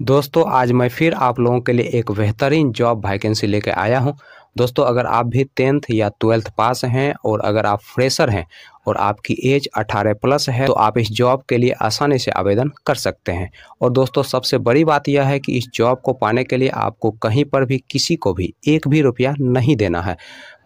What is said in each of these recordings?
दोस्तों आज मैं फिर आप लोगों के लिए एक बेहतरीन जॉब वैकेंसी लेके आया हूं। दोस्तों अगर आप भी 10th या 12th पास हैं और अगर आप फ्रेशर हैं और आपकी एज 18 प्लस है तो आप इस जॉब के लिए आसानी से आवेदन कर सकते हैं। और दोस्तों सबसे बड़ी बात यह है कि इस जॉब को पाने के लिए आपको कहीं पर भी किसी को भी एक भी रुपया नहीं देना है।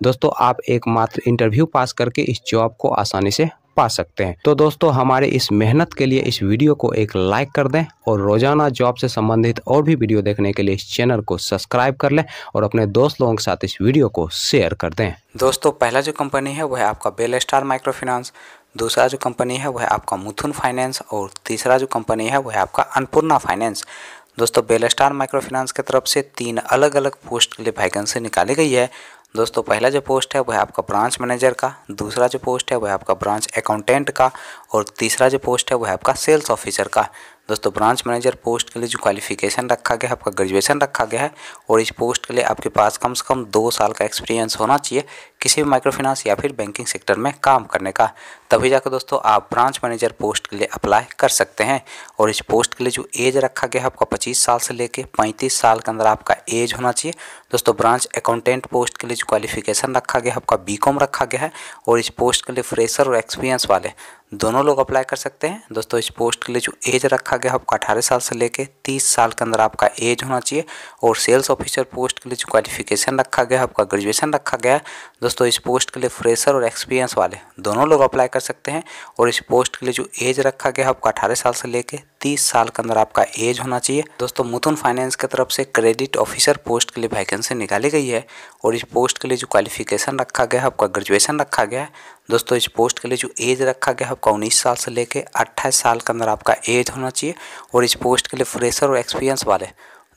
दोस्तों आप एकमात्र इंटरव्यू पास करके इस जॉब को आसानी से पा सकते हैं। तो दोस्तों हमारे इस मेहनत के लिए इस वीडियो को एक लाइक कर दें और रोजाना जॉब से संबंधित और भी वीडियो देखने के लिए इस चैनल को सब्सक्राइब कर लें और अपने दोस्त लोगों के साथ इस वीडियो को शेयर कर दें। दोस्तों पहला जो कंपनी है वह है आपका बेल स्टार माइक्रो फाइनेंस, दूसरा जो कंपनी है वह है आपका मुथूट फाइनेंस और तीसरा जो कंपनी है वह है आपका अन्नपूर्णा फाइनेंस। दोस्तों बेल स्टार माइक्रो फाइनेंस की तरफ से 3 अलग अलग पोस्ट के लिए वैकेंसी निकाली गई है। दोस्तों पहला जो पोस्ट है वह आपका ब्रांच मैनेजर का, दूसरा जो पोस्ट है वह आपका ब्रांच अकाउंटेंट का और तीसरा जो पोस्ट है वह आपका सेल्स ऑफिसर का। दोस्तों ब्रांच मैनेजर पोस्ट के लिए जो क्वालिफिकेशन रखा गया है आपका ग्रेजुएशन रखा गया है और इस पोस्ट के लिए आपके पास कम से कम 2 साल का एक्सपीरियंस होना चाहिए किसी भी माइक्रो फाइनेंस या फिर बैंकिंग सेक्टर में काम करने का, तभी जाकर दोस्तों आप ब्रांच मैनेजर पोस्ट के लिए अप्लाई कर सकते हैं। और इस पोस्ट के लिए जो एज रखा गया है आपका 25 साल से लेके 35 साल के अंदर आपका एज होना चाहिए। दोस्तों ब्रांच अकाउंटेंट पोस्ट के लिए जो क्वालिफिकेशन रखा गया है आपका बीकॉम रखा गया है और इस पोस्ट के लिए फ्रेशर और एक्सपीरियंस वाले दोनों लोग अप्लाई कर सकते हैं। दोस्तों इस पोस्ट के लिए जो एज रखा गया है आपका 18 साल से लेके 30 साल के अंदर आपका एज होना चाहिए। और सेल्स ऑफिसर पोस्ट के लिए जो क्वालिफिकेशन रखा गया है आपका ग्रेजुएशन रखा गया है। दोस्तों इस पोस्ट के लिए फ्रेशर और एक्सपीरियंस वाले दोनों लोग अप्लाई कर सकते हैं और इस पोस्ट के लिए जो एज रखा गया है आपका 18 साल से लेके 30 साल के अंदर आपका एज होना चाहिए। दोस्तों मुथूट फाइनेंस की तरफ से क्रेडिट ऑफिसर पोस्ट के लिए वैकेंसी निकाली गई है और इस पोस्ट के लिए जो क्वालिफिकेशन रखा गया है आपका ग्रेजुएशन रखा गया है। दोस्तों इस पोस्ट के लिए जो एज रखा गया है आपका 19 साल से लेके 28 साल के अंदर आपका एज होना चाहिए और इस पोस्ट के लिए फ्रेशर और एक्सपीरियंस वाले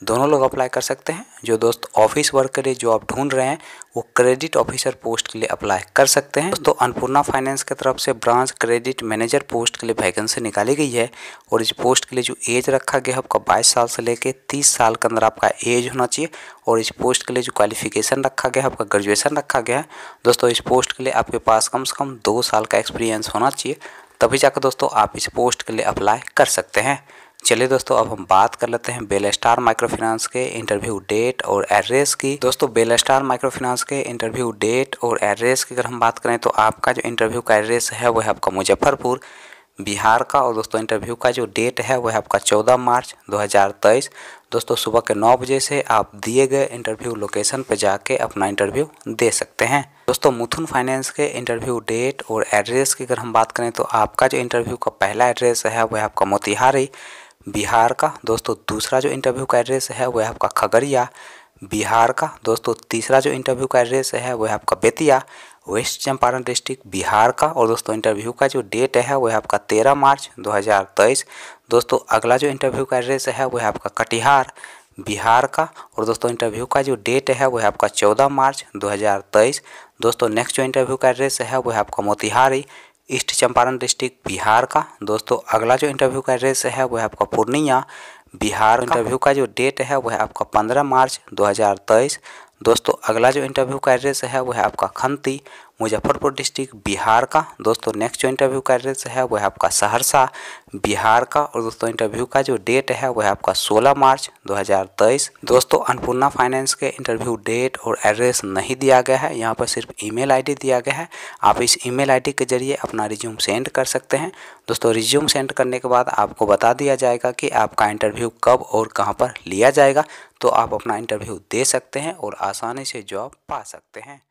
दोनों लोग अप्लाई कर सकते हैं। जो दोस्त ऑफिस वर्क के लिए जो आप ढूंढ रहे हैं वो क्रेडिट ऑफिसर पोस्ट के लिए अप्लाई कर सकते हैं। दोस्तों अन्नपूर्णा फाइनेंस की तरफ से ब्रांच क्रेडिट मैनेजर पोस्ट के लिए वैकेंसी निकाली गई है और इस पोस्ट के लिए जो एज रखा गया है आपका 22 साल से लेके 30 साल के अंदर आपका एज होना चाहिए और इस पोस्ट के लिए जो क्वालिफिकेशन रखा गया है आपका ग्रेजुएशन रखा गया है। दोस्तों इस पोस्ट के लिए आपके पास कम से कम 2 साल का एक्सपीरियंस होना चाहिए, तभी जाकर दोस्तों आप इस पोस्ट के लिए अप्लाई कर सकते हैं। चलिए दोस्तों अब हम बात कर लेते हैं बेल स्टार माइक्रो फाइनेंस के इंटरव्यू डेट और एड्रेस की। दोस्तों बेल स्टार माइक्रो फाइनेंस के इंटरव्यू डेट और एड्रेस की अगर हम बात करें तो आपका जो इंटरव्यू का एड्रेस है वह है आपका मुजफ्फरपुर बिहार का और दोस्तों इंटरव्यू का जो डेट है वह है आपका 14 मार्च 2023। दोस्तों सुबह के 9 बजे से आप दिए गए इंटरव्यू लोकेशन पर जाके अपना इंटरव्यू दे सकते हैं। दोस्तों मुथूट फाइनेंस के इंटरव्यू डेट और एड्रेस की अगर हम बात करें तो आपका जो इंटरव्यू का पहला एड्रेस है वह आपका मोतिहारी बिहार का। दोस्तों दूसरा जो इंटरव्यू का एड्रेस है वह आपका खगड़िया बिहार का। दोस्तों तीसरा जो इंटरव्यू का एड्रेस है वह आपका बेतिया वेस्ट चंपारण डिस्ट्रिक्ट बिहार का। और दोस्तों इंटरव्यू का जो डेट है वह आपका 13 मार्च 2023। दोस्तों अगला जो इंटरव्यू का एड्रेस है वह आपका कटिहार बिहार का और दोस्तों इंटरव्यू का जो डेट है वह आपका 14 मार्च 2023। दोस्तों नेक्स्ट जो इंटरव्यू का एड्रेस है वह आपका मोतिहारी ईस्ट चंपारण डिस्ट्रिक्ट बिहार का। दोस्तों अगला जो इंटरव्यू का एड्रेस है वह आपका पूर्णिया बिहार। इंटरव्यू का जो डेट है वह आपका 15 मार्च 2023। दोस्तों अगला जो इंटरव्यू का एड्रेस है वह आपका खंती मुजफ्फरपुर डिस्ट्रिक्ट बिहार का। दोस्तों नेक्स्ट जो इंटरव्यू का एड्रेस है वह आपका सहरसा बिहार का और दोस्तों इंटरव्यू का जो डेट है वह आपका 16 मार्च 2023। दोस्तों अन्नपूर्णा फाइनेंस के इंटरव्यू डेट और एड्रेस नहीं दिया गया है, यहाँ पर सिर्फ ईमेल आईडी दिया गया है। आप इस ईमेल आईडी के जरिए अपना रिज्यूम सेंड कर सकते हैं। दोस्तों रिज्यूम सेंड करने के बाद आपको बता दिया जाएगा कि आपका इंटरव्यू कब और कहाँ पर लिया जाएगा, तो आप अपना इंटरव्यू दे सकते हैं और आसानी से जॉब पा सकते हैं।